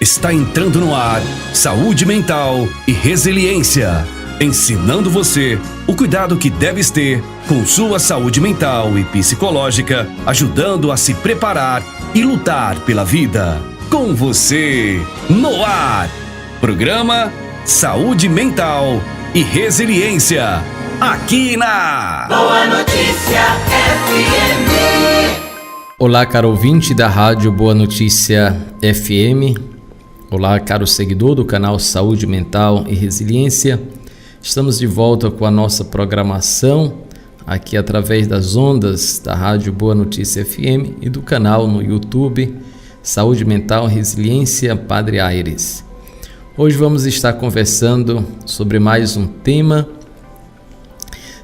Está entrando no ar Saúde Mental e Resiliência, ensinando você o cuidado que deves ter com sua saúde mental e psicológica, ajudando a se preparar e lutar pela vida. Com você, no ar, programa Saúde Mental e Resiliência, aqui na Boa Notícia FM. Olá, caro ouvinte da Rádio Boa Notícia FM. Olá, caro seguidor do canal Saúde Mental e Resiliência. Estamos de volta com a nossa programação aqui através das ondas da Rádio Boa Notícia FM e do canal no YouTube Saúde Mental e Resiliência Padre Aires. Hoje vamos estar conversando sobre mais um tema,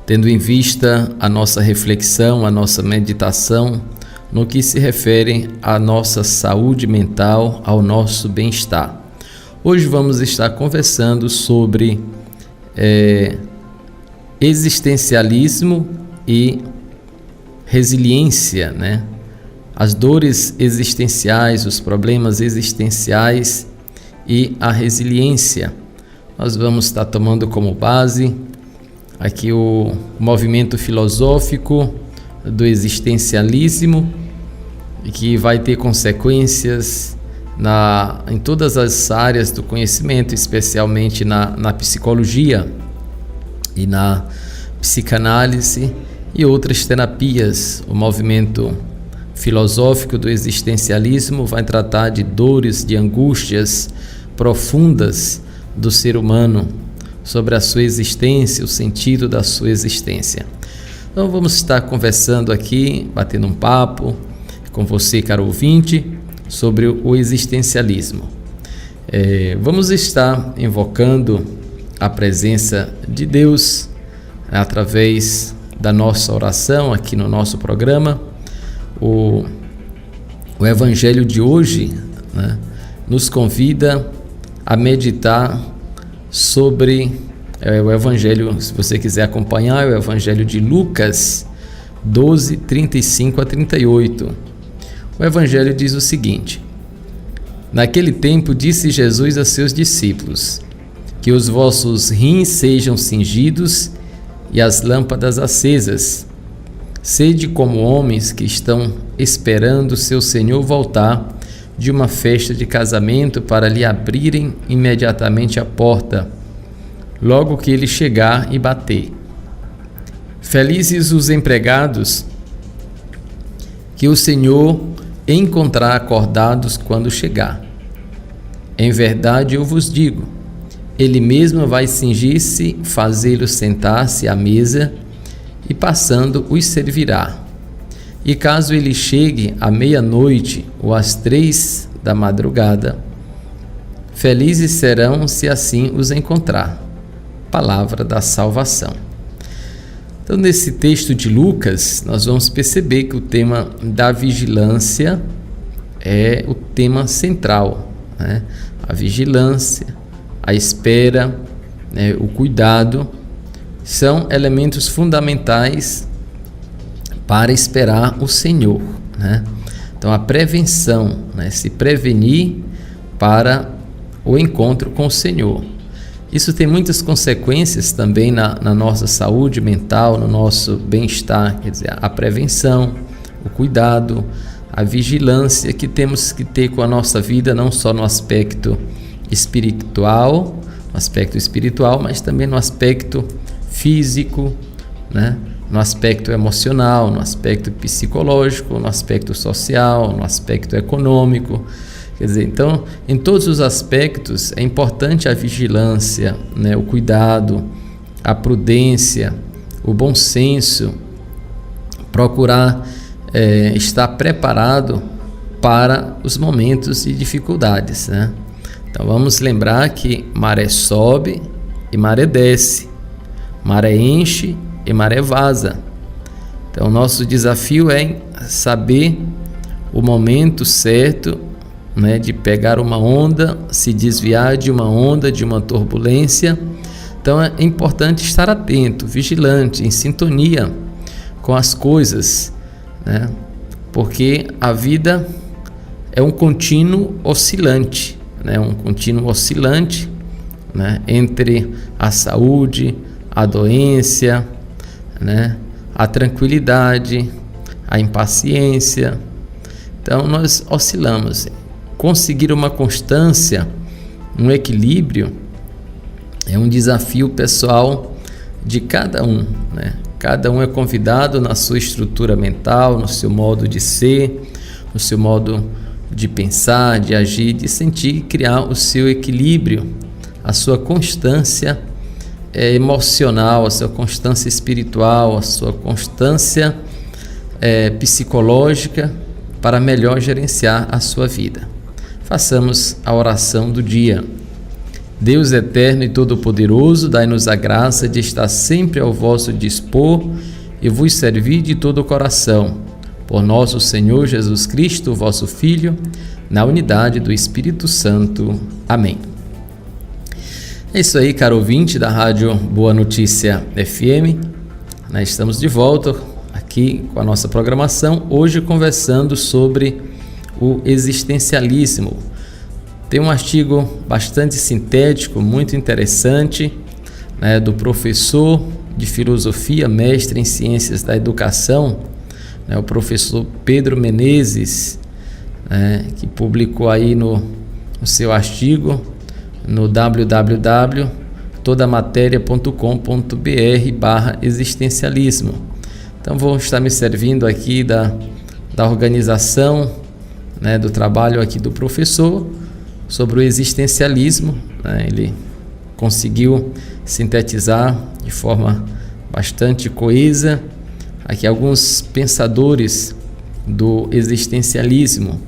tendo em vista a nossa reflexão, a nossa meditação no que se refere à nossa saúde mental, ao nosso bem-estar. Hoje vamos estar conversando sobre existencialismo e resiliência, né? As dores existenciais, os problemas existenciais e a resiliência. Nós vamos estar tomando como base aqui o movimento filosófico do existencialismo, que vai ter consequências em todas as áreas do conhecimento, especialmente na psicologia e na psicanálise e outras terapias. O movimento filosófico do existencialismo vai tratar de dores, de angústias profundas do ser humano, sobre a sua existência, o sentido da sua existência. Então vamos estar conversando aqui, batendo um papo com você, caro ouvinte, sobre o existencialismo. Vamos estar invocando a presença de Deus através da nossa oração aqui no nosso programa. O Evangelho de hoje, né, nos convida a meditar sobre o Evangelho, se você quiser acompanhar, é o Evangelho de Lucas 12, 35 a 38. O Evangelho diz o seguinte: Naquele tempo disse Jesus a seus discípulos: Que os vossos rins sejam cingidos e as lâmpadas acesas. Sede como homens que estão esperando seu Senhor voltar de uma festa de casamento para lhe abrirem imediatamente a porta, logo que ele chegar e bater. Felizes os empregados que o Senhor encontrar acordados quando chegar. Em verdade eu vos digo, ele mesmo vai cingir-se, fazê-los sentar-se à mesa e passando os servirá. E caso ele chegue à meia-noite ou às 3 da madrugada, felizes serão se assim os encontrar. Palavra da salvação. Então, nesse texto de Lucas, nós vamos perceber que o tema da vigilância é o tema central, né? A vigilância, a espera, né? O cuidado são elementos fundamentais para esperar o Senhor, né? Então, a prevenção, né? Se prevenir para o encontro com o Senhor. Isso tem muitas consequências também na nossa saúde mental, no nosso bem-estar, quer dizer, a prevenção, o cuidado, a vigilância que temos que ter com a nossa vida, não só no aspecto espiritual, mas também no aspecto físico, né? No aspecto emocional, no aspecto psicológico, no aspecto social, no aspecto econômico. Quer dizer, então, em todos os aspectos é importante a vigilância, né? O cuidado, a prudência, o bom senso, procurar estar preparado para os momentos de dificuldades, né? Então, vamos lembrar que maré sobe e maré desce, maré enche e maré vaza. Então, nosso desafio é saber o momento certo, né, de pegar uma onda, se desviar de uma onda, de uma turbulência. Então é importante estar atento, vigilante, em sintonia com as coisas, né? Porque a vida é um contínuo oscilante, né, um contínuo oscilante, né, entre a saúde, a doença, né, a tranquilidade, a impaciência. Então nós oscilamos. Conseguir uma constância, um equilíbrio, é um desafio pessoal de cada um, né? Cada um é convidado na sua estrutura mental, no seu modo de ser, no seu modo de pensar, de agir, de sentir e criar o seu equilíbrio, a sua constância emocional, a sua constância espiritual, a sua constância psicológica para melhor gerenciar a sua vida. Façamos a oração do dia. Deus eterno e todo-poderoso, dai-nos a graça de estar sempre ao vosso dispor e vos servir de todo o coração. Por nosso Senhor Jesus Cristo, vosso Filho, na unidade do Espírito Santo. Amém. É isso aí, caro ouvinte da Rádio Boa Notícia FM. Nós estamos de volta aqui com a nossa programação, hoje conversando sobre o existencialismo. Tem um artigo bastante sintético, muito interessante, né, do professor de filosofia, mestre em ciências da educação, né, o professor Pedro Menezes, que publicou aí no seu artigo no www.todamateria.com.br/existencialismo. Então vou estar me servindo aqui da organização, né, do trabalho aqui do professor sobre o existencialismo, né? Ele conseguiu sintetizar de forma bastante coesa aqui alguns pensadores do existencialismo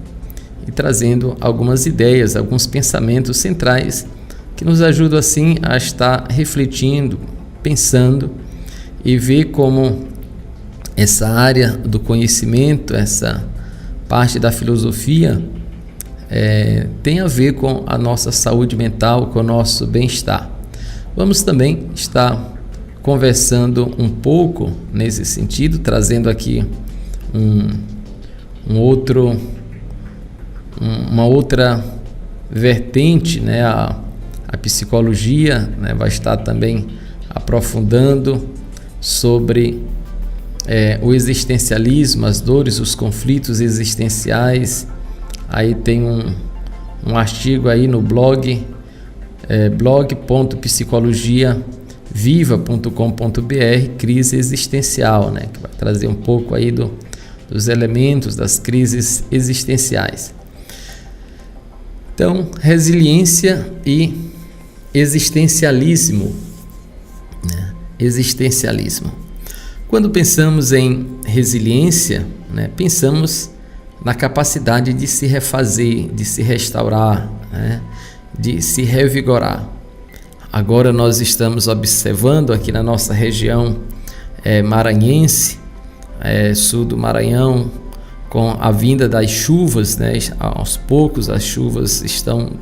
e trazendo algumas ideias, alguns pensamentos centrais que nos ajudam assim a estar refletindo, pensando e ver como essa área do conhecimento, essa parte da filosofia tem a ver com a nossa saúde mental, com o nosso bem-estar. Vamos também estar conversando um pouco nesse sentido, trazendo aqui uma outra vertente, né? A psicologia, né, vai estar também aprofundando sobre o existencialismo, as dores, os conflitos existenciais. Aí tem um artigo aí no blog, blog.psicologiaviva.com.br, crise existencial, né, que vai trazer um pouco aí dos elementos das crises existenciais. Então, resiliência e existencialismo, né? Existencialismo. Quando pensamos em resiliência, né, pensamos na capacidade de se refazer, de se restaurar, né, de se revigorar. Agora nós estamos observando aqui na nossa região maranhense, sul do Maranhão, com a vinda das chuvas, né, aos poucos as chuvas estão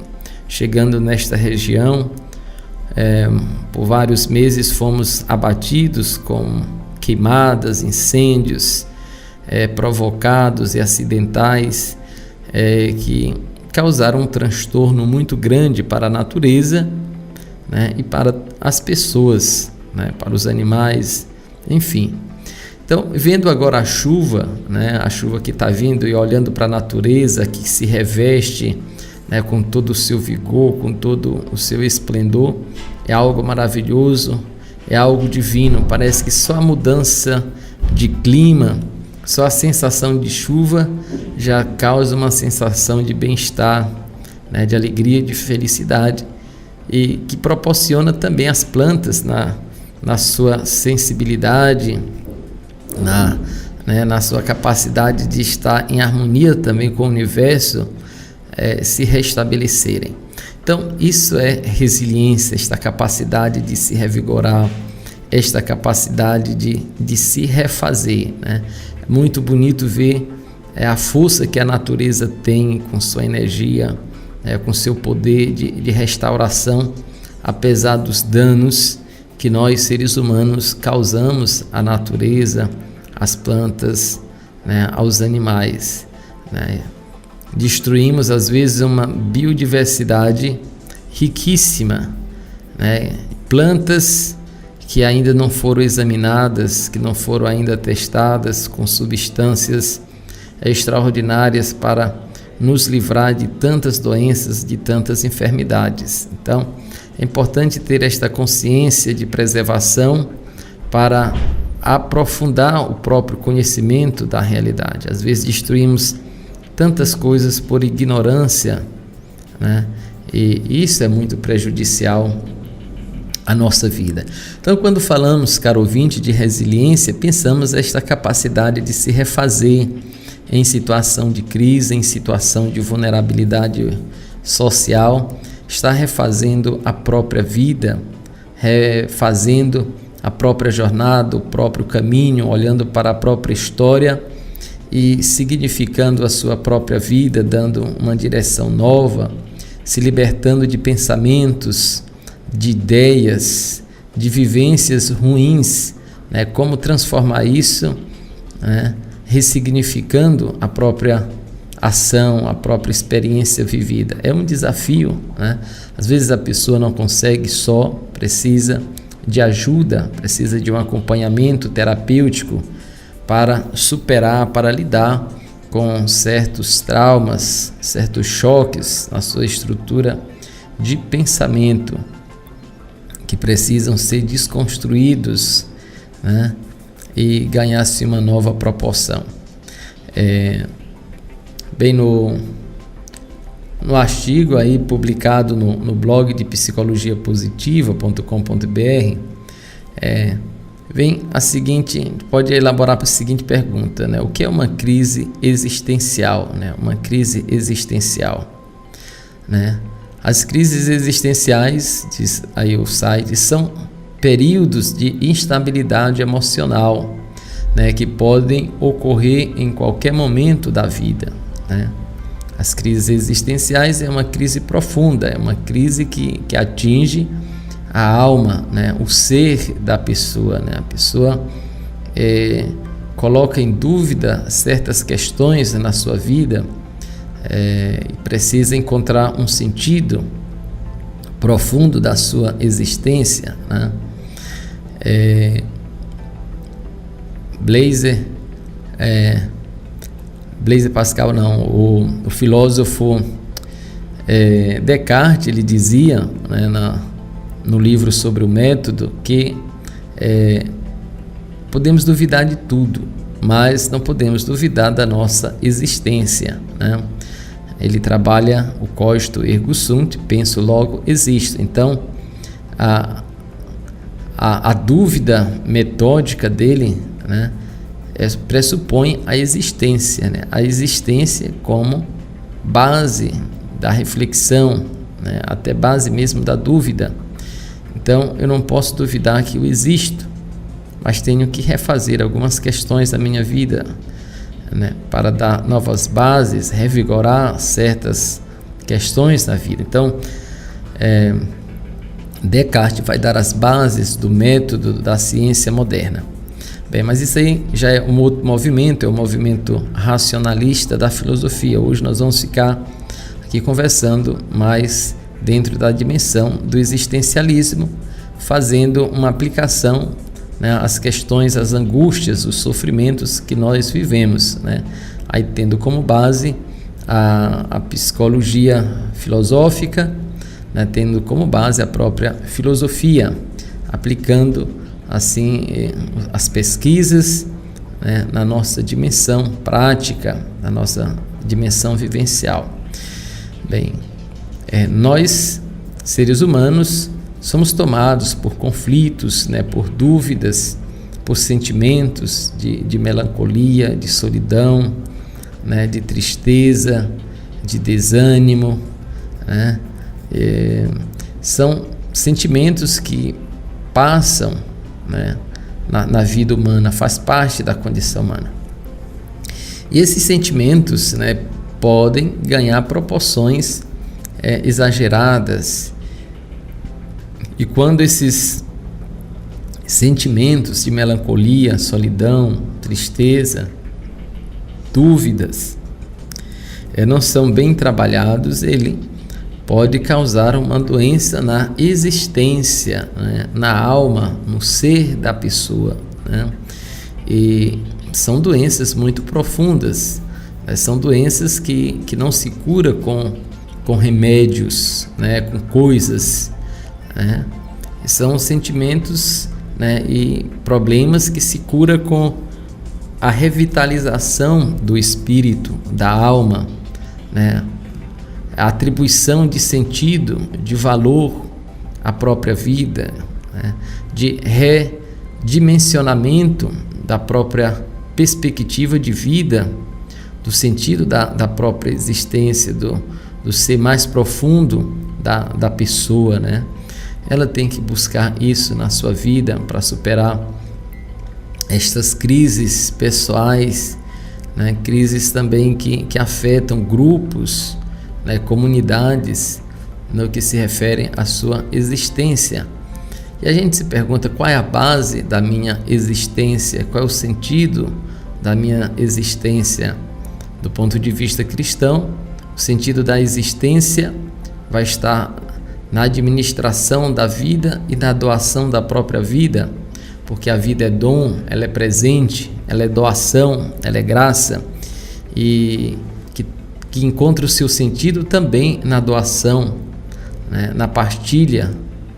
chegando nesta região. Por vários meses fomos abatidos com queimadas, incêndios provocados e acidentais que causaram um transtorno muito grande para a natureza, né, e para as pessoas, né, para os animais, enfim. Então, vendo agora a chuva, né, a chuva que está vindo e olhando para a natureza que se reveste, né, com todo o seu vigor, com todo o seu esplendor, é algo maravilhoso, é algo divino. Parece que só a mudança de clima, só a sensação de chuva já causa uma sensação de bem-estar, né, de alegria, de felicidade, e que proporciona também às plantas na sua sensibilidade, na sua capacidade de estar em harmonia também com o universo, se restabelecerem. Então, isso é resiliência, esta capacidade de se revigorar, esta capacidade de se refazer, né? Muito bonito ver a força que a natureza tem com sua energia, com seu poder de restauração, apesar dos danos que nós, seres humanos, causamos à natureza, às plantas, né, aos animais, né? destruímos às vezes uma biodiversidade riquíssima, né? Plantas que ainda não foram examinadas, que não foram ainda testadas com substâncias extraordinárias para nos livrar de tantas doenças, de tantas enfermidades. Então, é importante ter esta consciência de preservação para aprofundar o próprio conhecimento da realidade. Às vezes destruímos tantas coisas por ignorância, né? E isso é muito prejudicial à nossa vida. Então, quando falamos, caro ouvinte, de resiliência, pensamos esta capacidade de se refazer em situação de crise, em situação de vulnerabilidade social, está refazendo a própria vida, refazendo a própria jornada, o próprio caminho, olhando para a própria história e significando a sua própria vida, dando uma direção nova, se libertando de pensamentos, de ideias, de vivências ruins, né? Como transformar isso, né? Ressignificando a própria ação, a própria experiência vivida. É um desafio, né? Às vezes a pessoa não consegue só, precisa de ajuda, precisa de um acompanhamento terapêutico para superar, para lidar com certos traumas, certos choques na sua estrutura de pensamento que precisam ser desconstruídos, né? E ganhar-se uma nova proporção. Bem, no artigo aí publicado no blog de psicologiapositiva.com.br, vem a seguinte, pode elaborar para a seguinte pergunta, né? O que é uma crise existencial, né? Uma crise existencial, né? As crises existenciais, diz aí o site, são períodos de instabilidade emocional, né? Que podem ocorrer em qualquer momento da vida, né? As crises existenciais é uma crise profunda, é uma crise que atinge a alma, né? O ser da pessoa, né? A pessoa coloca em dúvida certas questões na sua vida e precisa encontrar um sentido profundo da sua existência, né? Blaise Pascal não, o filósofo Descartes, ele dizia, né, no livro sobre o método, que podemos duvidar de tudo, mas não podemos duvidar da nossa existência, né? Ele trabalha o cogito ergo sum, penso logo existo. Então a dúvida metódica dele, né, pressupõe a existência, né? A existência como base da reflexão, né? Até base mesmo da dúvida. Então eu não posso duvidar que eu existo, mas tenho que refazer algumas questões da minha vida, né? Para dar novas bases, revigorar certas questões da vida. Então Descartes vai dar as bases do método da ciência moderna. Bem, mas isso aí já é um outro movimento, é o movimento racionalista da filosofia. Hoje nós vamos ficar aqui conversando mais dentro da dimensão do existencialismo, fazendo uma aplicação, né, às questões, às angústias, os sofrimentos que nós vivemos, né? Aí tendo como base a psicologia filosófica, né, tendo como base a própria filosofia, aplicando assim as pesquisas, né, na nossa dimensão prática, na nossa dimensão vivencial. Bem, nós, seres humanos, somos tomados por conflitos, né, por dúvidas, por sentimentos de melancolia, de solidão, né, de tristeza, de desânimo, né? São sentimentos que passam, né, na vida humana, faz parte da condição humana. E esses sentimentos, né, podem ganhar proporções exageradas. E quando esses sentimentos de melancolia, solidão, tristeza, dúvidas não são bem trabalhados, ele pode causar uma doença na existência, né? Na alma, no ser da pessoa, né? E são doenças muito profundas, né? São doenças que não se cura com remédios, né? Com coisas, né? São sentimentos, né? E problemas que se cura com a revitalização do espírito, da alma, né? A atribuição de sentido, de valor à própria vida, né? De redimensionamento da própria perspectiva de vida, do sentido da própria existência, do ser mais profundo da pessoa, né? Ela tem que buscar isso na sua vida para superar estas crises pessoais, né? Crises também que afetam grupos, né? Comunidades, no que se refere à sua existência. E a gente se pergunta: qual é a base da minha existência? Qual é o sentido da minha existência? Do ponto de vista cristão, o sentido da existência vai estar na administração da vida e na doação da própria vida, porque a vida é dom, ela é presente, ela é doação, ela é graça, e que encontra o seu sentido também na doação, né? Na partilha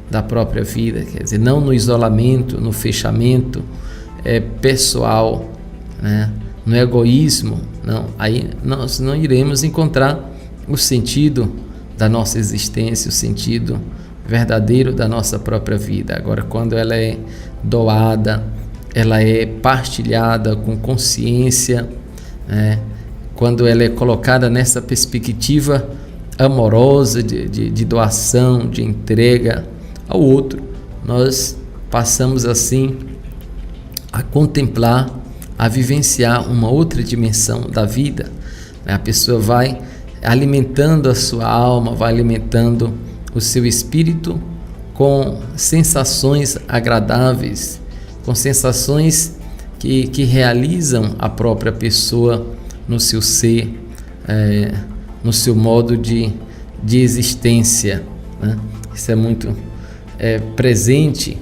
da própria vida, quer dizer, não no isolamento, no fechamento pessoal, né? No egoísmo, não. Aí nós não iremos encontrar o sentido da nossa existência, o sentido verdadeiro da nossa própria vida. Agora, quando ela é doada, ela é partilhada com consciência, né? Quando ela é colocada nessa perspectiva amorosa de doação, de entrega ao outro, nós passamos assim a contemplar, a vivenciar uma outra dimensão da vida. A pessoa vai alimentando a sua alma, vai alimentando o seu espírito com sensações agradáveis, com sensações que realizam a própria pessoa no seu ser, no seu modo de existência, né? Isso é muito presente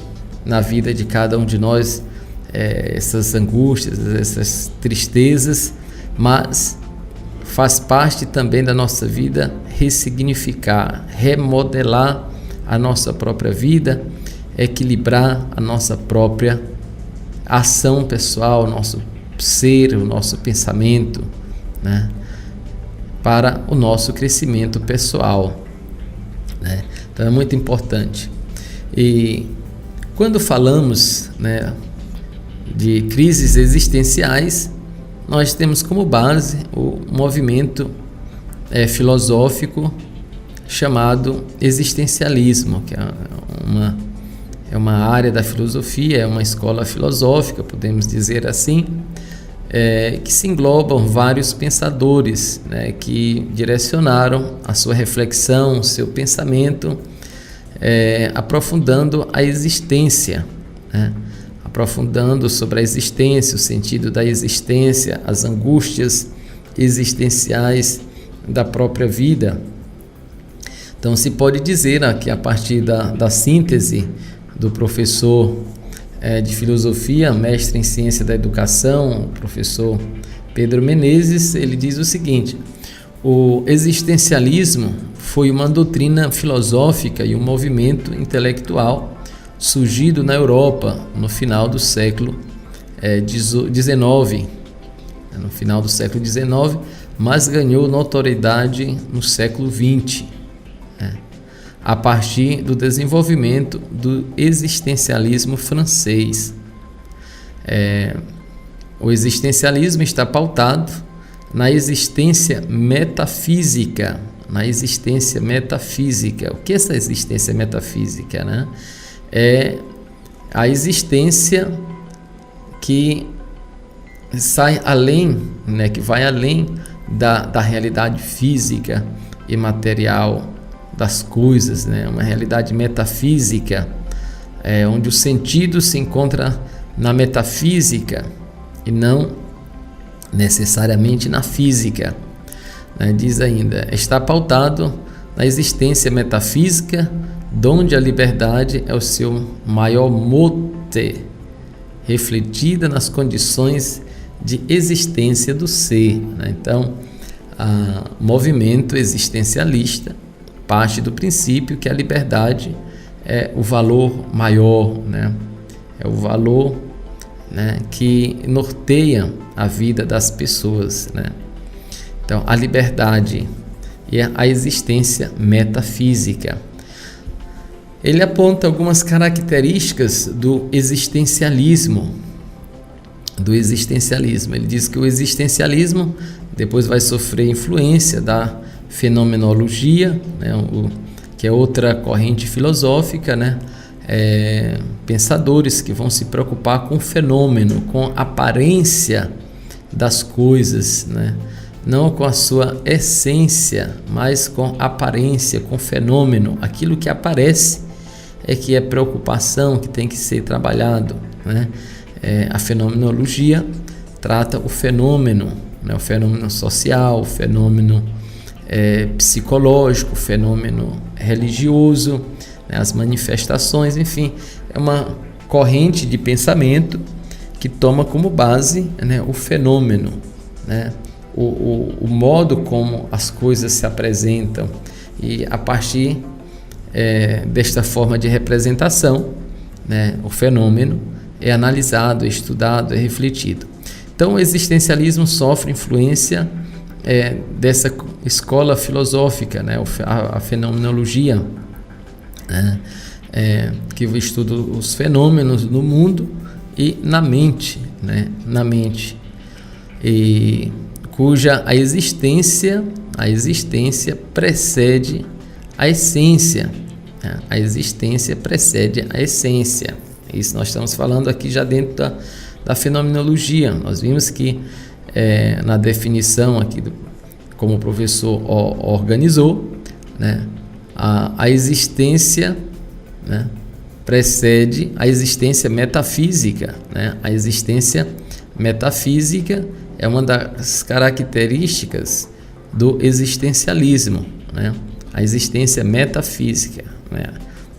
na vida de cada um de nós, essas angústias, essas tristezas, mas faz parte também da nossa vida ressignificar, remodelar a nossa própria vida, equilibrar a nossa própria ação pessoal, o nosso ser, o nosso pensamento, né? Para o nosso crescimento pessoal, né? Então é muito importante. E quando falamos, né, de crises existenciais, nós temos como base o movimento filosófico chamado existencialismo, que é uma área da filosofia, é uma escola filosófica, podemos dizer assim, que se englobam vários pensadores, né, que direcionaram a sua reflexão, o seu pensamento, aprofundando a existência, né, aprofundando sobre a existência, o sentido da existência, as angústias existenciais da própria vida. Então se pode dizer que a partir da síntese do professor de filosofia, mestre em ciência da educação, o professor Pedro Menezes, ele diz o seguinte: o existencialismo foi uma doutrina filosófica e um movimento intelectual surgido na Europa no final do século XIX, no final do século XIX, mas ganhou notoriedade no século XX, a partir do desenvolvimento do existencialismo francês. O existencialismo está pautado na existência metafísica. O que é essa existência metafísica, né? É a existência que sai além, né, que vai além da realidade física e material das coisas, né? Uma realidade metafísica, onde o sentido se encontra na metafísica e não necessariamente na física. né, diz ainda, está pautado na existência metafísica, donde a liberdade é o seu maior mote, refletida nas condições de existência do ser, né? Então, o movimento existencialista parte do princípio que a liberdade é o valor maior, né? É o valor, né, que norteia a vida das pessoas, né? Então, a liberdade e a existência metafísica. Ele aponta algumas características do existencialismo. Ele diz que o existencialismo depois vai sofrer influência da fenomenologia, né, que é outra corrente filosófica, né? Pensadores que vão se preocupar com o fenômeno, com a aparência das coisas, né? Não com a sua essência, mas com aparência, com fenômeno. Aquilo que aparece é que é preocupação, que tem que ser trabalhado, né? A fenomenologia trata o fenômeno, né? O fenômeno social, o fenômeno psicológico, o fenômeno religioso, né? As manifestações, enfim, é uma corrente de pensamento que toma como base, né, o fenômeno, né? O modo como as coisas se apresentam, e a partir desta forma de representação, né, o fenômeno é analisado, é estudado, é refletido. Então, o existencialismo sofre influência dessa escola filosófica, né, a fenomenologia, né, que estuda os fenômenos no mundo e na mente, né, e cuja a existência precede a essência, né? A existência precede a essência. Isso nós estamos falando aqui já dentro da fenomenologia. Nós vimos que na definição aqui, como o professor organizou, né, a existência, né, precede a existência metafísica, né? A existência metafísica é uma das características do existencialismo, né? A existência metafísica, né?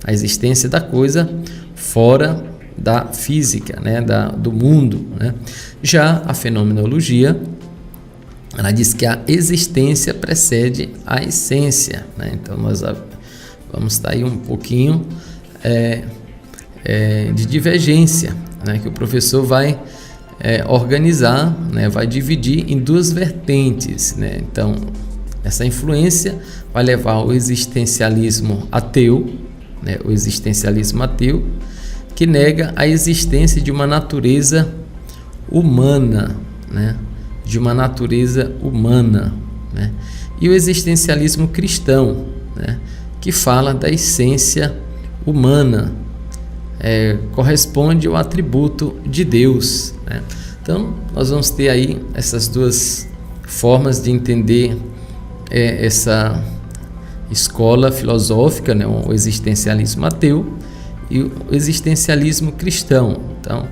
A existência da coisa fora da física, né? Do mundo, né? Já a fenomenologia, ela diz que a existência precede a essência, né? Então nós vamos estar aí um pouquinho de divergência, né? Que o professor vai organizar, né? Vai dividir em duas vertentes, né? Então, essa influência vai levar ao existencialismo ateu, né? O existencialismo ateu, que nega a existência de uma natureza humana, né? De uma natureza humana, né? E o existencialismo cristão, né? Que fala da essência humana, corresponde ao atributo de Deus, né? Então, nós vamos ter aí essas duas formas de entender essa escola filosófica, né? O existencialismo ateu e o existencialismo cristão. Então,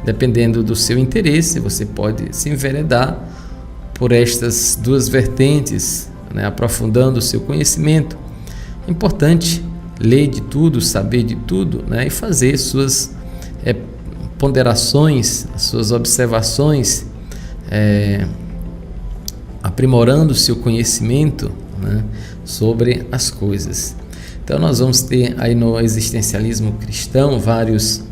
dependendo do seu interesse, você pode se enveredar por estas duas vertentes, né? Aprofundando o seu conhecimento. É importante ler de tudo, saber de tudo, né? E fazer suas ponderações, suas observações, aprimorando o seu conhecimento, né, sobre as coisas. Então nós vamos ter aí no existencialismo cristão vários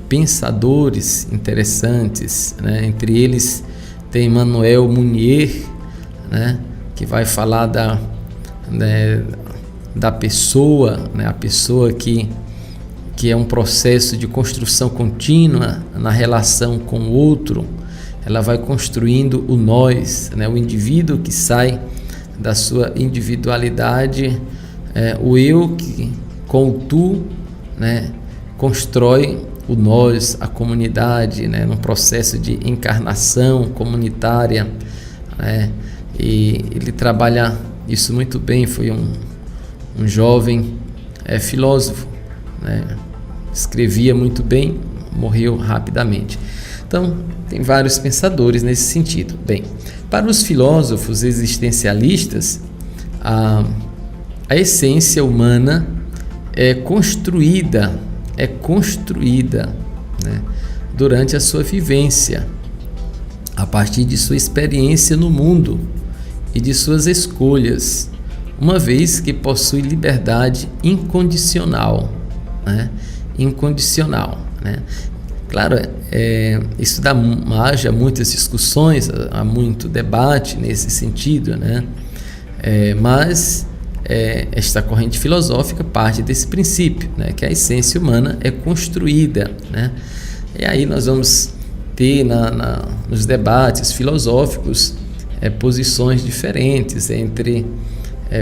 pensadores interessantes, né? Entre eles tem Emmanuel Mounier, né, que vai falar da pessoa, né, a pessoa que é um processo de construção contínua na relação com o outro. Ela vai construindo o nós, né, o indivíduo que sai da sua individualidade, o eu que com o tu, né, constrói o nós, a comunidade, né, num processo de encarnação comunitária, né, e ele trabalha isso muito bem. Foi um jovem filósofo, né, escrevia muito bem, morreu rapidamente. Então, tem vários pensadores nesse sentido. Bem, para os filósofos existencialistas, a essência humana é construída, né, durante a sua vivência, a partir de sua experiência no mundo e de suas escolhas, uma vez que possui liberdade incondicional, né? Incondicional, né? Claro, isso haja muitas discussões, há muito debate nesse sentido, né? Mas esta corrente filosófica parte desse princípio, né? Que a essência humana é construída, né? E aí nós vamos ter nos debates filosóficos posições diferentes entre,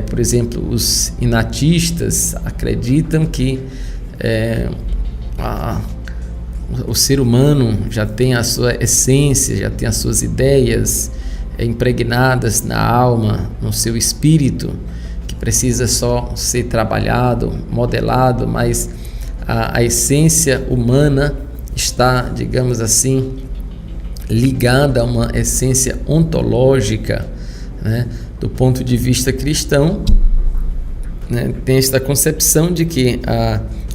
por exemplo, os inatistas acreditam que o ser humano já tem a sua essência, já tem as suas ideias impregnadas na alma, no seu espírito, que precisa só ser trabalhado, modelado, mas a essência humana está, digamos assim, ligada a uma essência ontológica, né? Do ponto de vista cristão, né? Tem esta concepção de que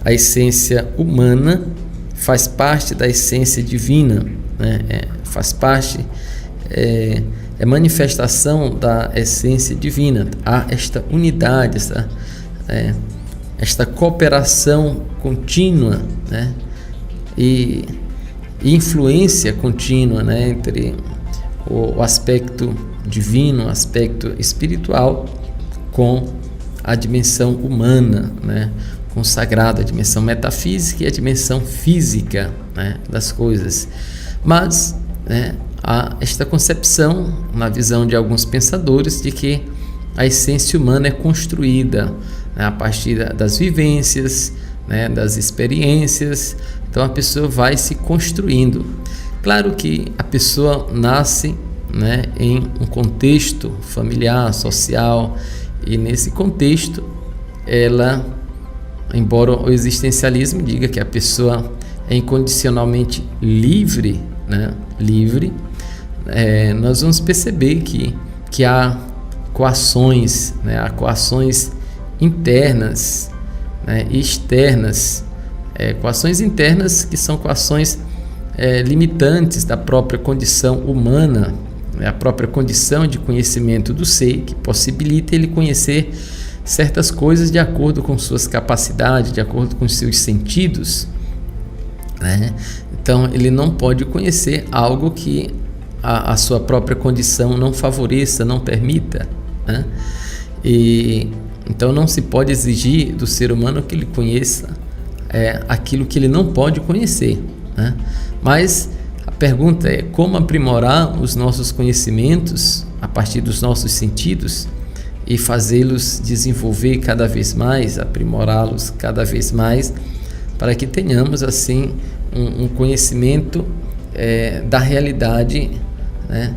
a essência humana faz parte da essência divina, né? Faz parte, é manifestação da essência divina. Há esta unidade, esta cooperação contínua, né? E influência contínua, né? Entre o aspecto divino, o aspecto espiritual, com a dimensão humana, né? Consagrada, a dimensão metafísica e a dimensão física, né? Das coisas. Mas, né, há esta concepção, na visão de alguns pensadores, de que a essência humana é construída, né, a partir das vivências, né, das experiências. Então a pessoa vai se construindo. Claro que a pessoa nasce, né, em um contexto familiar, social, e nesse contexto ela, embora o existencialismo diga que a pessoa é incondicionalmente livre, né, nós vamos perceber que há coações, né, há coações internas, né, e externas, coações internas que são coações limitantes da própria condição humana, né, a própria condição de conhecimento do ser, que possibilita ele conhecer certas coisas de acordo com suas capacidades, de acordo com seus sentidos, né? Então ele não pode conhecer algo que a sua própria condição não favoreça, não permita, né? E então não se pode exigir do ser humano que ele conheça aquilo que ele não pode conhecer, né? Mas a pergunta é como aprimorar os nossos conhecimentos a partir dos nossos sentidos e fazê-los desenvolver cada vez mais, aprimorá-los cada vez mais, para que tenhamos assim um conhecimento da realidade, né,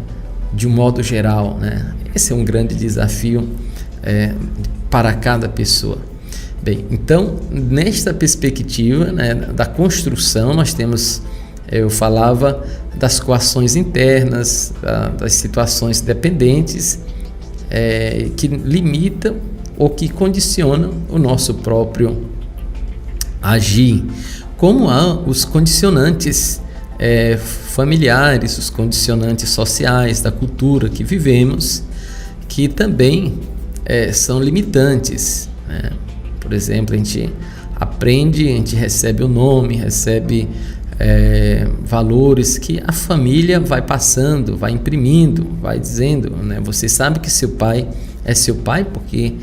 de um modo geral, né? Esse é um grande desafio para cada pessoa. Bem, então, nesta perspectiva, né, da construção, nós temos, eu falava das coações internas, das situações dependentes, que limitam ou que condicionam o nosso próprio agir. Como há os condicionantes familiares, os condicionantes sociais da cultura que vivemos, que também são limitantes, né? Por exemplo, a gente aprende, a gente recebe o nome, recebe valores que a família vai passando, vai imprimindo, vai dizendo, né? Você sabe que seu pai é seu pai porque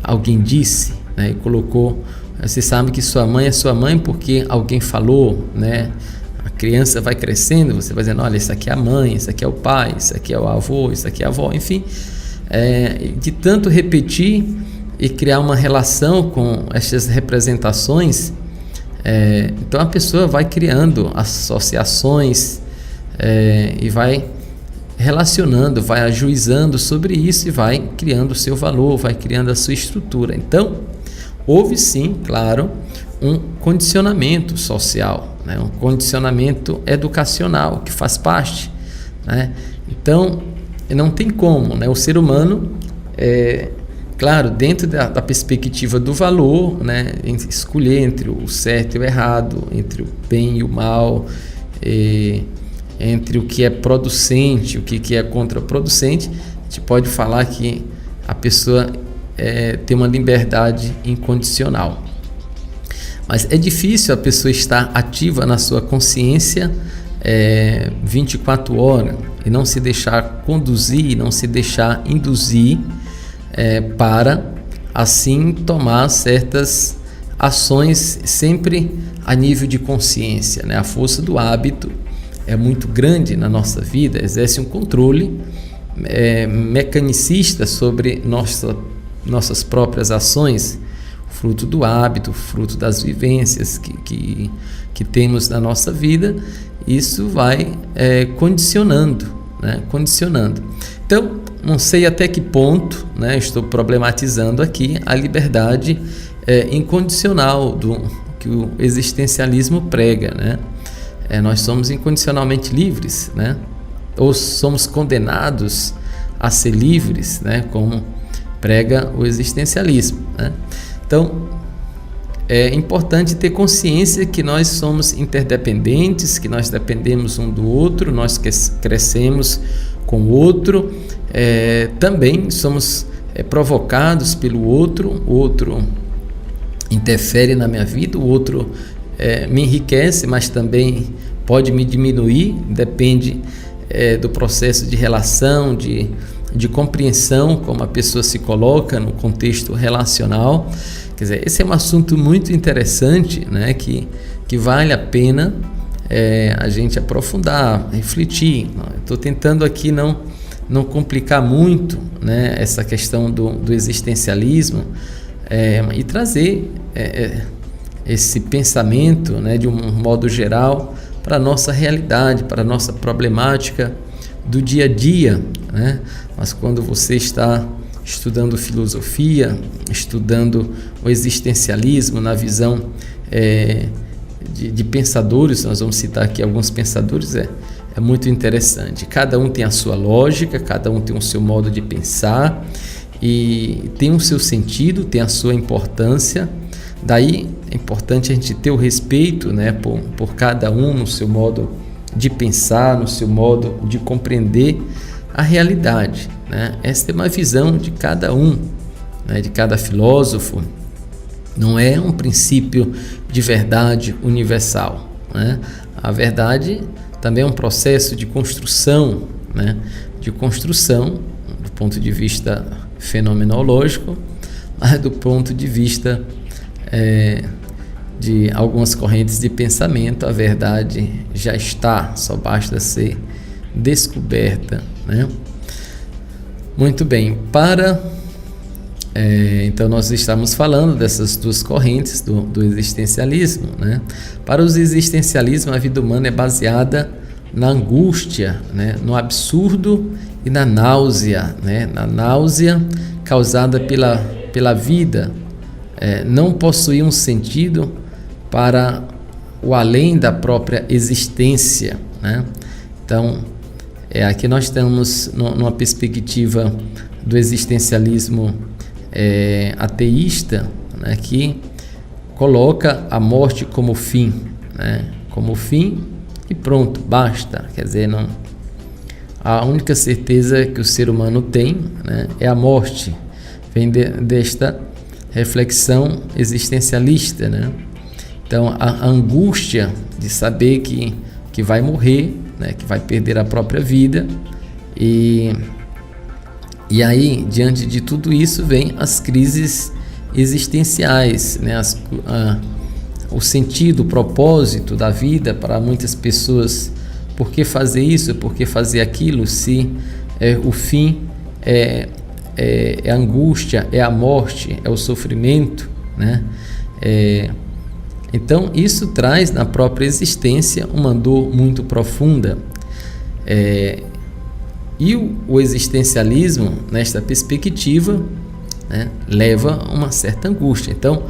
alguém disse, né? E colocou. Você sabe que sua mãe é sua mãe porque alguém falou, né? A criança vai crescendo, você vai dizendo, olha, isso aqui é a mãe, isso aqui é o pai, isso aqui é o avô, isso aqui é a avó, enfim. De tanto repetir e criar uma relação com essas representações, então a pessoa vai criando associações e vai relacionando, vai ajuizando sobre isso e vai criando o seu valor, vai criando a sua estrutura. Então, houve sim, claro, um condicionamento social, né? Um condicionamento educacional que faz parte, né? Então, não tem como, né? O ser humano, claro, dentro da perspectiva do valor, né? Escolher entre o certo e o errado, entre o bem e o mal, entre o que é producente, o que é contraproducente, a gente pode falar que a pessoa tem uma liberdade incondicional. Mas é difícil a pessoa estar ativa na sua consciência 24 horas e não se deixar conduzir, não se deixar induzir para assim tomar certas ações sempre a nível de consciência, né? A força do hábito é muito grande na nossa vida, exerce um controle mecanicista sobre nossas próprias ações, fruto do hábito, fruto das vivências que temos na nossa vida. Isso vai condicionando, né? Condicionando. Então, não sei até que ponto, né, estou problematizando aqui a liberdade incondicional que o existencialismo prega, né? Nós somos incondicionalmente livres, né? Ou somos condenados a ser livres, né? Como prega o existencialismo, né? Então, é importante ter consciência que nós somos interdependentes, que nós dependemos um do outro, nós crescemos com o outro, também somos provocados pelo outro, o outro interfere na minha vida, o outro me enriquece, mas também pode me diminuir, depende do processo de relação, de compreensão, como a pessoa se coloca no contexto relacional. Quer dizer, esse é um assunto muito interessante, né, que vale a pena a gente aprofundar, refletir. Estou tentando aqui não complicar muito, né, essa questão do existencialismo e trazer esse pensamento, né, de um modo geral para a nossa realidade, para a nossa problemática do dia a dia, né? Mas quando você está estudando filosofia, estudando o existencialismo na visão de pensadores, nós vamos citar aqui alguns pensadores, é muito interessante. Cada um tem a sua lógica, cada um tem o seu modo de pensar e tem o seu sentido, tem a sua importância. Daí é importante a gente ter o respeito, né, por cada um no seu modo de pensar, no seu modo de compreender a realidade, né? Essa é uma visão de cada um, né, de cada filósofo. Não é um princípio de verdade universal, né? A verdade também é um processo de construção, né? De construção do ponto de vista fenomenológico, mas do ponto de vista de algumas correntes de pensamento, a verdade já está, só basta ser descoberta, né? Muito bem, então nós estamos falando dessas duas correntes do existencialismo, né? Para os existencialismos, a vida humana é baseada na angústia, né? No absurdo e na náusea, né? Na náusea causada pela vida, não possuir um sentido para o além da própria existência, né? Então, aqui nós estamos numa perspectiva do existencialismo ateísta, né, que coloca a morte como fim, né? Como fim e pronto, basta. Quer dizer, não, a única certeza que o ser humano tem, né, é a morte. Vem desta reflexão existencialista, né? Então, a angústia de saber que vai morrer, né, que vai perder a própria vida, e aí, diante de tudo isso, vem as crises existenciais, né? O sentido, o propósito da vida para muitas pessoas. Por que fazer isso? Por que fazer aquilo? Se o fim é a angústia, é a morte, é o sofrimento, né? Então, isso traz na própria existência uma dor muito profunda. E o existencialismo, nesta perspectiva, né, leva a uma certa angústia. Então,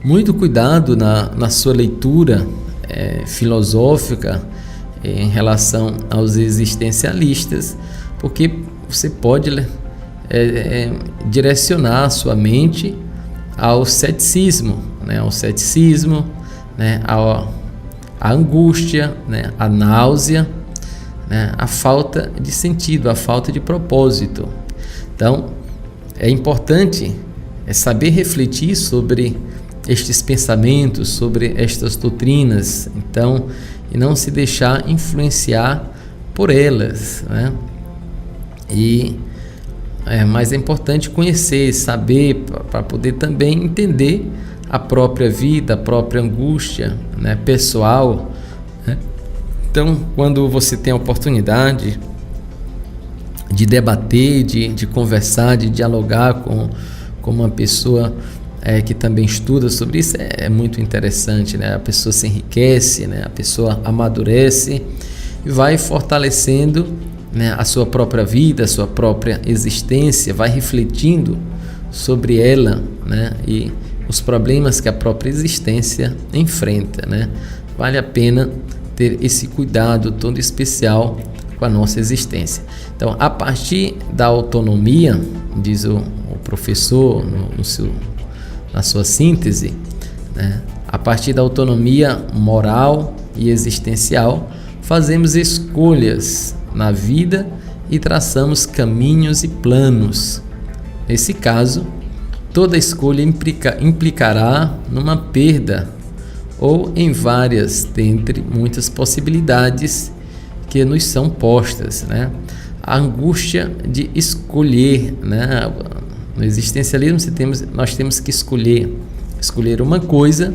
muito cuidado na sua leitura filosófica em relação aos existencialistas, porque você pode direcionar a sua mente ao ceticismo, né? Ao ceticismo, né? À angústia, né? À náusea, né? À falta de sentido, à falta de propósito. Então, é importante saber refletir sobre estes pensamentos, sobre estas doutrinas, então, e não se deixar influenciar por elas, né? Mas é importante conhecer, saber, para poder também entender a própria vida, a própria angústia, né, pessoal, né? Então, quando você tem a oportunidade de debater, de conversar, de dialogar com uma pessoa que também estuda sobre isso, é muito interessante, né? A pessoa se enriquece, né? A pessoa amadurece e vai fortalecendo, né, a sua própria vida, a sua própria existência, vai refletindo sobre ela, né, e os problemas que a própria existência enfrenta, né? Vale a pena ter esse cuidado todo especial com a nossa existência. Então, a partir da autonomia, diz o professor na sua síntese, né, a partir da autonomia moral e existencial, fazemos escolhas na vida e traçamos caminhos e planos. Nesse caso, toda escolha implicará numa perda ou em várias dentre muitas possibilidades que nos são postas, né? A angústia de escolher, né? No existencialismo nós temos que escolher uma coisa,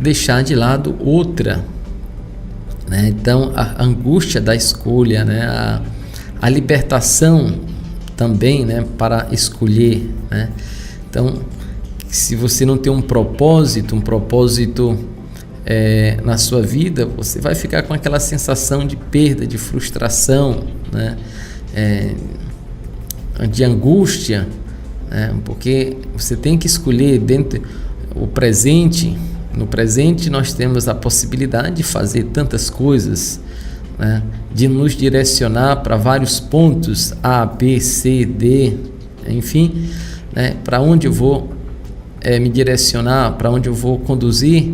deixar de lado outra, né? Então, a angústia da escolha, né? A libertação também, né? Para escolher, né? Então, se você não tem um propósito na sua vida, você vai ficar com aquela sensação de perda, de frustração, né? De angústia, né? Porque você tem que escolher dentro o presente. No presente nós temos a possibilidade de fazer tantas coisas, né? De nos direcionar para vários pontos, A, B, C, D, enfim, né? Para onde eu vou me direcionar, para onde eu vou conduzir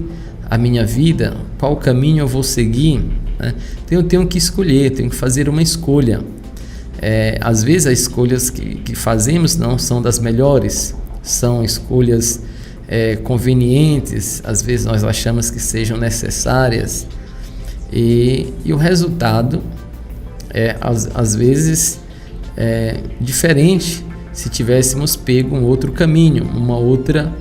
a minha vida, qual caminho eu vou seguir, né? Então eu tenho que escolher, tenho que fazer uma escolha. Às vezes as escolhas que fazemos não são das melhores, são escolhas convenientes, às vezes nós achamos que sejam necessárias, e o resultado às vezes diferente se tivéssemos pego um outro caminho, uma outra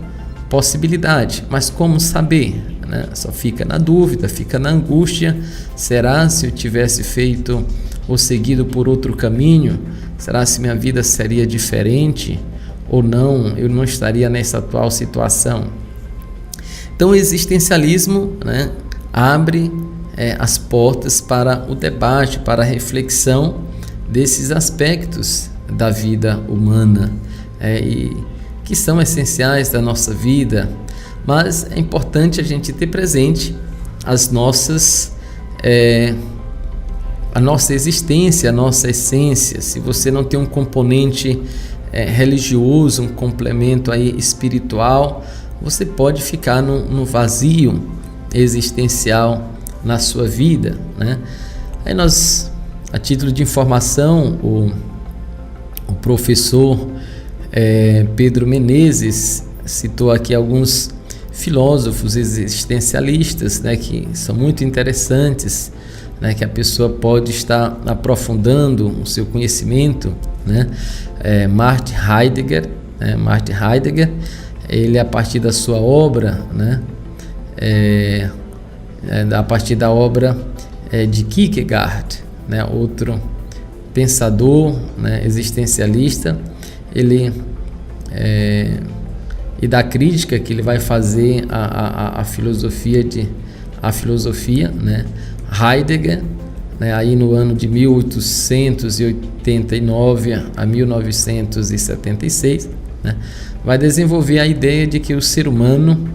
possibilidade. Mas como saber, né? Só fica na dúvida, fica na angústia. Será se eu tivesse feito ou seguido por outro caminho? Será se minha vida seria diferente ou não? Eu não estaria nessa atual situação. Então o existencialismo, né, abre as portas para o debate, para a reflexão desses aspectos da vida humana, e que são essenciais da nossa vida. Mas é importante a gente ter presente a nossa existência, a nossa essência. Se você não tem um componente religioso, um complemento aí espiritual, você pode ficar no vazio existencial na sua vida, né? Aí nós, a título de informação, o professor Pedro Menezes citou aqui alguns filósofos existencialistas, né, que são muito interessantes, né, que a pessoa pode estar aprofundando o seu conhecimento, né? Martin Heidegger, ele, a partir da sua obra, né, a partir da obra de Kierkegaard, né, outro pensador, né, existencialista, ele e da crítica que ele vai fazer à filosofia, né, Heidegger, né, aí no ano de 1889 a 1976, né? Vai desenvolver a ideia de que o ser humano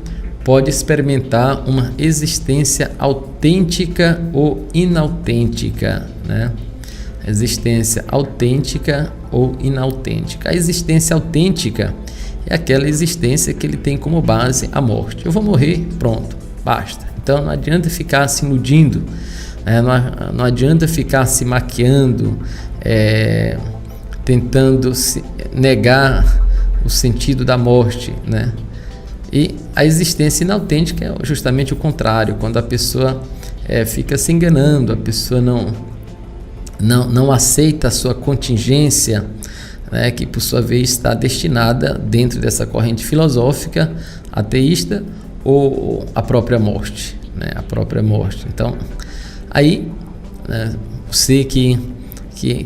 pode experimentar uma existência autêntica ou inautêntica, né? Existência autêntica ou inautêntica. A existência autêntica é aquela existência que ele tem como base a morte. Eu vou morrer, pronto, basta. Então não adianta ficar se iludindo, né? Não adianta ficar se maquiando, tentando negar o sentido da morte, né? E a existência inautêntica é justamente o contrário, quando a pessoa fica se enganando, a pessoa não aceita a sua contingência, né, que por sua vez está destinada dentro dessa corrente filosófica ateísta ou a própria morte, né, a própria morte. Então, aí, né, você que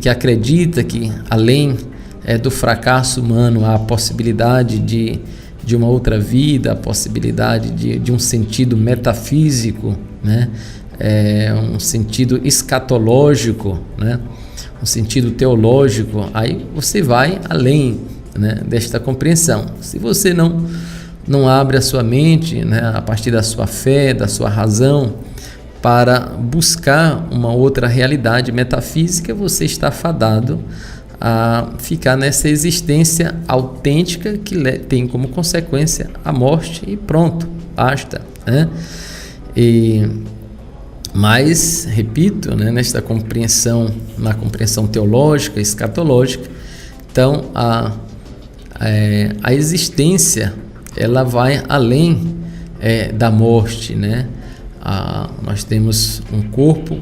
acredita que além do fracasso humano há a possibilidade de uma outra vida, a possibilidade de um sentido metafísico, né, um sentido escatológico, né, um sentido teológico, aí você vai além, né, desta compreensão. Se você não abre a sua mente, né, a partir da sua fé, da sua razão, para buscar uma outra realidade metafísica, você está fadado a ficar nessa existência autêntica que tem como consequência a morte e pronto, basta, né? Mas, repito, né, nesta compreensão, na compreensão teológica, escatológica, então a existência ela vai além da morte, né? Nós temos um corpo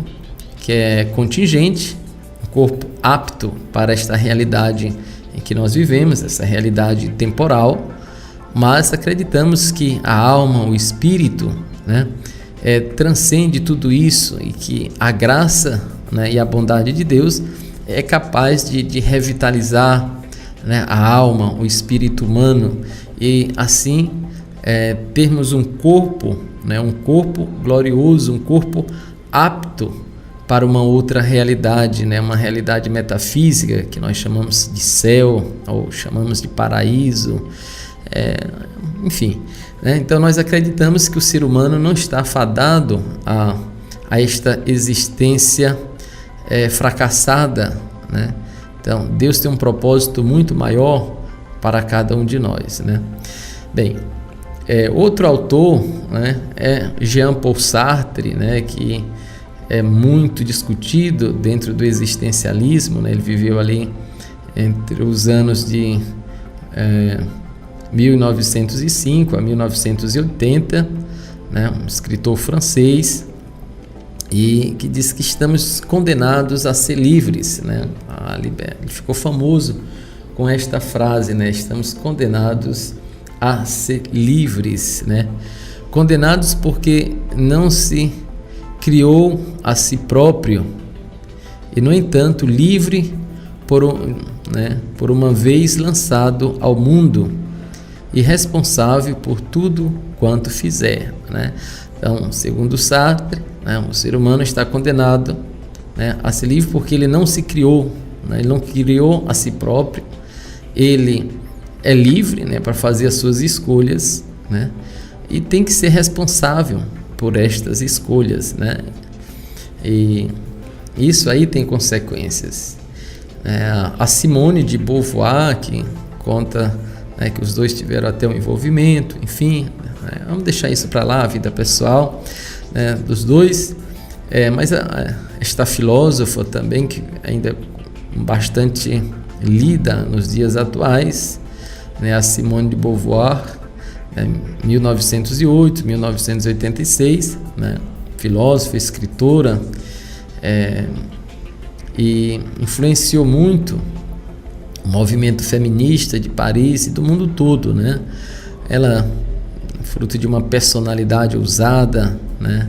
que é contingente, um corpo apto para esta realidade em que nós vivemos, essa realidade temporal, mas acreditamos que a alma, o espírito, né, transcende tudo isso e que a graça, né, e a bondade de Deus é capaz de revitalizar, né, a alma, o espírito humano e assim termos um corpo, né, um corpo glorioso, um corpo apto para uma outra realidade, né, uma realidade metafísica que nós chamamos de céu ou chamamos de paraíso, enfim, né? Então nós acreditamos que o ser humano não está fadado a esta existência fracassada, né? Então Deus tem um propósito muito maior para cada um de nós, né? Bem, outro autor, né, é Jean-Paul Sartre, né, que é muito discutido dentro do existencialismo, né? Ele viveu ali entre os anos de 1905 a 1980, né, um escritor francês, e que diz que estamos condenados a ser livres, né? Ele ficou famoso com esta frase, né? Estamos condenados a ser livres, né? Condenados porque não se criou a si próprio e, no entanto, livre por uma vez lançado ao mundo e responsável por tudo quanto fizer, né? Então, segundo Sartre, né, o ser humano está condenado, né, a ser livre porque ele não se criou, né? Ele não criou a si próprio, ele é livre, né, para fazer as suas escolhas, né, e tem que ser responsável por estas escolhas, né? E isso aí tem consequências. A Simone de Beauvoir, que conta, né, que os dois tiveram até um envolvimento, enfim, né, vamos deixar isso para lá, a vida pessoal, né, dos dois, mas esta filósofa também, que ainda é bastante lida nos dias atuais, né, a Simone de Beauvoir, 1908, 1986, né, filósofa, escritora, e influenciou muito o movimento feminista de Paris e do mundo todo, né? Ela, fruto de uma personalidade ousada, né?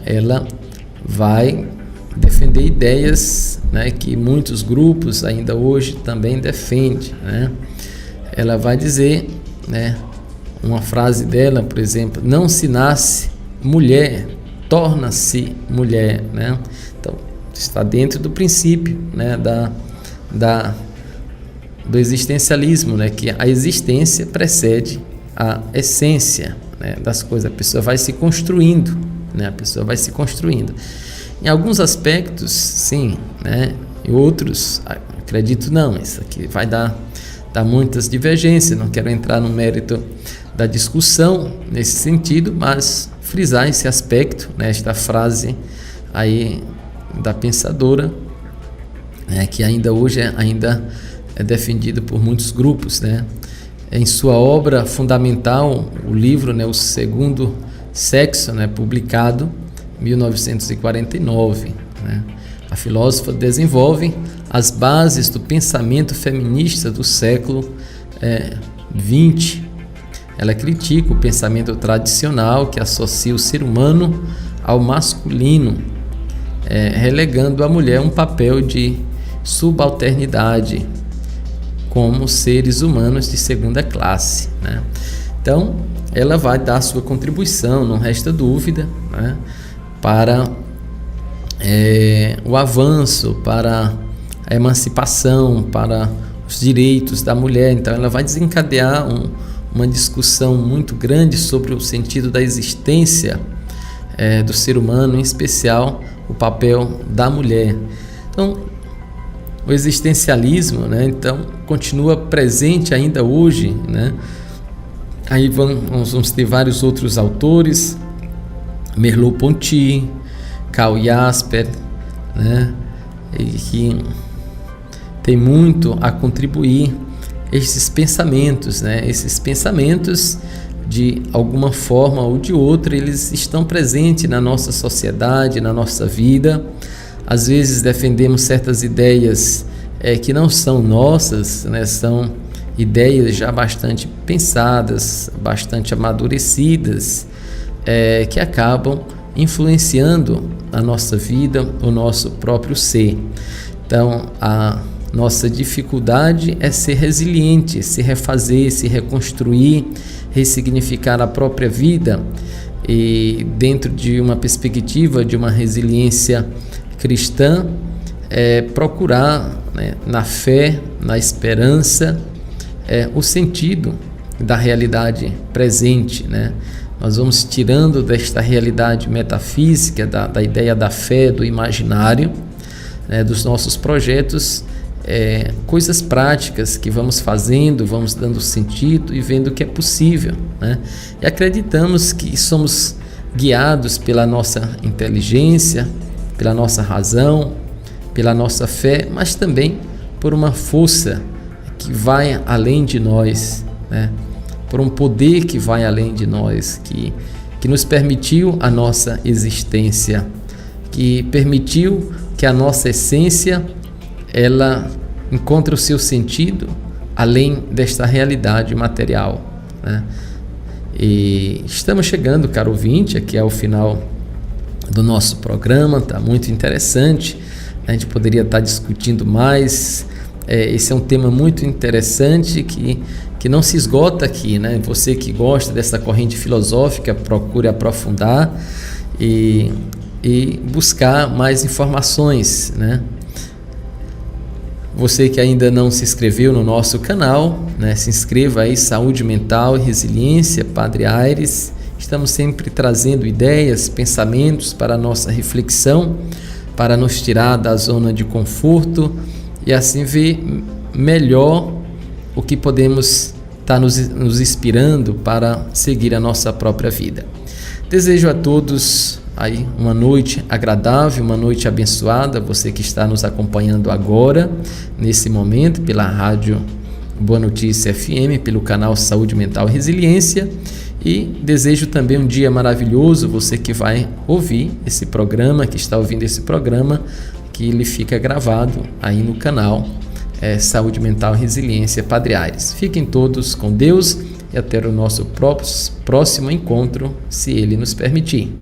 Ela vai defender ideias, né, que muitos grupos ainda hoje também defendem, né? Ela vai dizer, né, uma frase dela, por exemplo: não se nasce mulher, torna-se mulher, né? Então, está dentro do princípio, né, do existencialismo, né? Que a existência precede a essência, né, das coisas. A pessoa vai se construindo, né? A pessoa vai se construindo. Em alguns aspectos, sim, né? Em outros, acredito não. Isso aqui vai dar muitas divergências. Não quero entrar no mérito da discussão nesse sentido, mas frisar esse aspecto, né? Esta frase aí da pensadora, né? Que ainda hoje é defendido por muitos grupos, né? Em sua obra fundamental, o livro, né, O Segundo Sexo, né, publicado em 1949, né, a filósofa desenvolve as bases do pensamento feminista do século XX. Ela critica o pensamento tradicional que associa o ser humano ao masculino, relegando à mulher um papel de subalternidade, como seres humanos de segunda classe, né? Então, ela vai dar sua contribuição, não resta dúvida, né, para o avanço, para a emancipação, para os direitos da mulher. Então, ela vai desencadear uma discussão muito grande sobre o sentido da existência do ser humano, em especial o papel da mulher. Então, o existencialismo, né, então, continua presente ainda hoje, né? Aí vamos ter vários outros autores, Merleau-Ponty, Karl Jaspers, né, e que tem muito a contribuir esses pensamentos, né? Esses pensamentos, de alguma forma ou de outra, eles estão presentes na nossa sociedade, na nossa vida. Às vezes defendemos certas ideias que não são nossas, né? São ideias já bastante pensadas, bastante amadurecidas, que acabam influenciando a nossa vida, o nosso próprio ser. Então, a nossa dificuldade é ser resiliente, se refazer, se reconstruir, ressignificar a própria vida, e dentro de uma perspectiva de uma resiliência cristã, procurar, né, na fé, na esperança, o sentido da realidade presente, né? Nós vamos tirando desta realidade metafísica, da ideia da fé, do imaginário, né, dos nossos projetos, coisas práticas que vamos fazendo, vamos dando sentido e vendo que é possível, né? E acreditamos que somos guiados pela nossa inteligência, pela nossa razão, pela nossa fé, mas também por uma força que vai além de nós, né? Por um poder que vai além de nós, que nos permitiu a nossa existência, que permitiu que a nossa essência ela encontre o seu sentido além desta realidade material, né? E estamos chegando, caro ouvinte, aqui ao final do nosso programa. Está muito interessante, a gente poderia estar discutindo mais. Esse é um tema muito interessante que não se esgota aqui, né? Você que gosta dessa corrente filosófica, procure aprofundar e buscar mais informações, né? Você que ainda não se inscreveu no nosso canal, né, se inscreva aí, Saúde Mental e Resiliência, Padre Aires. Estamos sempre trazendo ideias, pensamentos para a nossa reflexão, para nos tirar da zona de conforto e assim ver melhor o que podemos estar nos inspirando para seguir a nossa própria vida. Desejo a todos aí uma noite agradável, uma noite abençoada. Você que está nos acompanhando agora, nesse momento, pela rádio Boa Notícia FM, pelo canal Saúde Mental e Resiliência. E desejo também um dia maravilhoso, você que vai ouvir esse programa, que está ouvindo esse programa, que ele fica gravado aí no canal Saúde Mental e Resiliência, Padre Aires. Fiquem todos com Deus e até o nosso próximo encontro, se Ele nos permitir.